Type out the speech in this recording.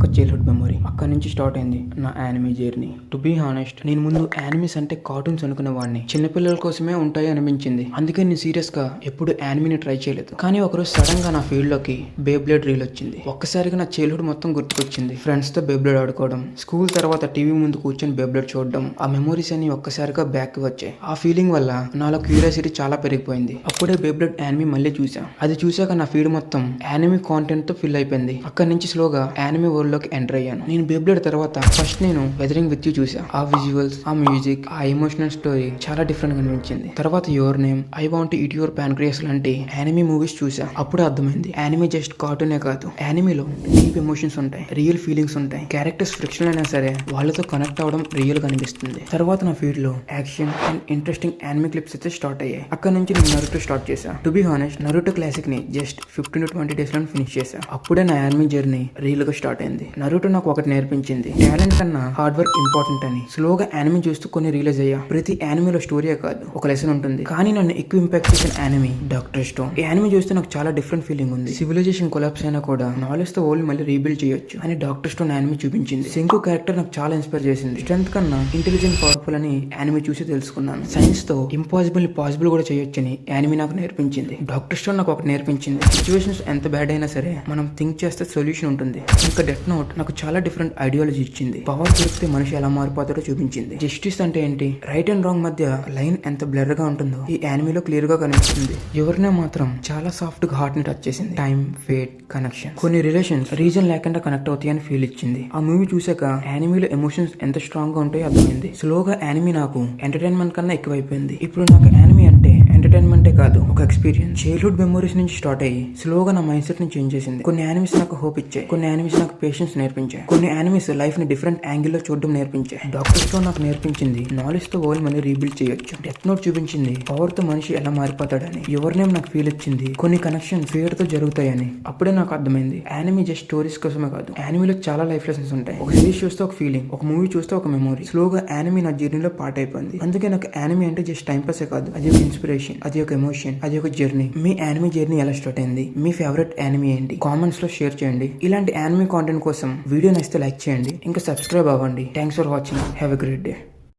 ఒక childhood memory. అక్కడి నుంచి స్టార్ట్ అయింది నా anime journey. To be honest, నేను ముందు యానిమేస్ అంటే కార్టూన్స్ అనుకునేవాడిని. చిన్నపిల్లల కోసమే ఉంటాయి అనిపించింది. అందుకే నేను సీరియస్ గా ఎప్పుడు యానిమేని ట్రై చేయలేదు. కానీ ఒకరోజు సడన్ గా నా ఫీల్డ్ లోకి బేబ్లేడ్ రీల్ వచ్చింది. ఒక్కసారిగా నా చైల్డ్హుడ్ మొత్తం గుర్తుకొచ్చింది. ఫ్రెండ్స్ తో బేబ్లేడ్ ఆడుకోవడం, స్కూల్ తర్వాత టీవీ ముందు కూర్చొని బేబ్లేడ్ చూడడం, ఆ మెమరీస్ అన్ని ఒక్కసారిగా బ్యాక్ వచ్చాయి. ఆ ఫీలింగ్ వల్ల నాలో క్యూరియాసిటీ చాలా పెరిగిపోయింది. అప్పుడే బేబ్లేడ్ యానిమే మళ్ళీ చూసా. అది చూసాక నా ఫీడ్ మొత్తం యానిమే కాంటెంట్ తో ఫిల్ అయిపోయింది. అక్కడి నుంచి స్లోగా యానిమే వరల్డ్ లోకి ఎంటర్ అయ్యాను. నేను బేబ్లేడ్ తర్వాత ఫస్ట్ నేను వెదరింగ్ విత్ యూ చూసా. ఆ విజువల్స్, ఆ మ్యూజిక్, ఆ ఎమోషనల్ స్టోరీ చాలా డిఫరెంట్ గా అనిపించింది. తర్వాత your name, I want eat your pancreas లాంటి యానిమే మూవీస్ చూసా. అప్పుడు అర్థమైంది యానిమే జస్ట్ కార్టూనే కాదు, యానిమేలో డీప్ ఎమోషన్స్ ఉంటాయి, రియల్ ఫీలింగ్స్ ఉంటాయి. క్యారెక్టర్స్ ఫ్రిక్షన్ అయినా సరే వాళ్ళతో కనెక్ట్ అవడం రియల్ గా అనిపిస్తుంది. తర్వాత నా ఫీడ్ లో action and interesting anime clips అయితే స్టార్ట్ అయ్యాయి. అక్కడ నుంచి నేను నరుటో స్టార్ట్ చేశా. To be honest, Naruto classic ని జస్ట్ 15 to 20 days లో ఫినిష్ చేశా. అప్పుడే నా యానిమే జర్నీ రియల్ గా స్టార్ట్ అయింది. నరుటో నాకు ఒకటి నేర్పించింది, టాలెంట్ కన్నా హార్డ్ వర్క్ ఇంపార్టెంట్ అని. స్లోగా యానిమే చూస్తూ కొన్ని రియలైజ్ అయ్యా. ప్రతి యానిమేలో స్టోరీయే కాదు, ఒక లెసన్ ఉంటుంది. కానీ నన్ను ఎక్కువ ఇంపాక్ట్ చేసిన యానిమే డాక్టర్ స్టోన్. ఈ యానిమే చూస్తే నాకు చాలా డిఫరెంట్ ఫీలింగ్ ఉంది. సివిలైజేషన్ కొలాప్స్ అయినా కూడా నాలెడ్జ్ తో వరల్డ్ మళ్ళీ రీబిల్డ్ చేయొచ్చు అని డాక్టర్ స్టోన్ యానిమే చూపించింది. సింకు క్యారెక్టర్ నాకు చాలా ఇన్స్పైర్ చేసింది. స్ట్రెంత్ కన్నా ఇంటెలిజెంట్ పవర్ఫుల్ అని యానిమే చూసి తెలుసుకున్నాను. సైన్స్ తో ఇంపాసిబుల్ ని పాసిబుల్ కూడా చేయొచ్చని యానిమే నాకు నేర్పించింది. డాక్టర్ స్టోన్ నాకు ఒకటి నేర్పించింది, సిచ్యువేషన్స్ ఎంత బ్యాడ్ అయినా సరే మనం థింక్ చేస్తే సొల్యూషన్ ఉంటుంది. ఇంకా డెత్ నోట్ నాకు చాలా డిఫరెంట్ ఐడియాలజీ ఇచ్చింది. పవర్ దొరికితే మనిషి ఎలా మారిపోతాడో చూపించింది. జస్టిస్ అంటే ఏంటి, రైట్ అండ్ రాంగ్ మధ్య లైన్ ఎంత బ్లర్ గా ఉంటుందో ఈ యానిమేలో క్లియర్ గా కనిపిస్తుంది. ఎవరినే మాత్రం చాలా సాఫ్ట్ గా హార్ట్ ని టచ్ చేసింది. టైం, ఫేట్, కనెక్షన్, కొన్ని రిలేషన్స్ రీజన్ లేకుండా కనెక్ట్ అవుతాయని ఫీల్ ఇచ్చింది. ఆ మూవీ చూసాక యానిమేలో ఎమోషన్స్ ఎంత స్ట్రాంగ్ గా ఉంటాయో అర్థమైంది. స్లోగా యానిమే నాకు ఎంటర్టైన్మెంట్ కన్నా ఎక్కువైపోయింది. ఇప్పుడు నాకు యానిమే అంటే ఎంటర్టైన్మెంటే కాదు, ఒక ఎక్స్పీరియన్స్. చైల్డ్హుడ్ మెమరీస్ నుంచి స్టార్ట్ అయ్యి స్లోగా నా మైండ్ సెట్ ని చేంజ్ చేసింది. కొన్ని యానిమేస్ నాకు హోప్ ఇచ్చాయి, కొన్ని యానిమేస్ నాకు పేషెన్స్ నేర్పించాయి, కొన్ని యానిమేస్ లైఫ్ ని డిఫరెంట్ యాంగిల్ లో చూడడం నేర్పించాయి. డాక్టర్ స్టోన్ నాకు నేర్పించింది నాలెడ్జ్ తో వరల్డ్ మళ్ళీ రీబిల్డ్ చేయొచ్చు. డెత్ నోట్ చూపించింది పవర్ తో మనిషి ఎలా మారిపోతాడని. ఎవరి నేమ్ నాకు ఫీల్ ఇచ్చింది కొన్ని కనెక్షన్ ఫేర్ తో జరుగుతాయని. అప్పుడే నాకు అర్థమైంది యానిమే జస్ట్ స్టోరీస్ కోసమే కాదు, యానిమేలో చాలా లైఫ్ లెసన్స్ ఉంటాయి. ఒక సిరీస్ చూస్తే ఒక ఫీలింగ్, ఒక మూవీ చూస్తే ఒక మెమరీ. స్లోగా యానిమే నా జర్నీలో పార్ట్ అయిపోయింది. అందుకే నాకు యానిమే అంటే జస్ట్ టైం పాసే కాదు, అది ఒక ఇన్స్పిరేషన్, అది ఒక ఎమోషన్, అది ఒక జర్నీ. మీ యానిమే జర్నీ ఎలా స్టార్ట్ అయింది, మీ ఫేవరెట్ యానిమే ఏంటి, కామెంట్స్ లో షేర్ చేయండి. ఇలాంటి యానిమే కాంటెంట్ కోసం వీడియో నచ్చితే లైక్ చేయండి, ఇంకా సబ్స్క్రైబ్ అవ్వండి. Thanks for watching. Have a great day.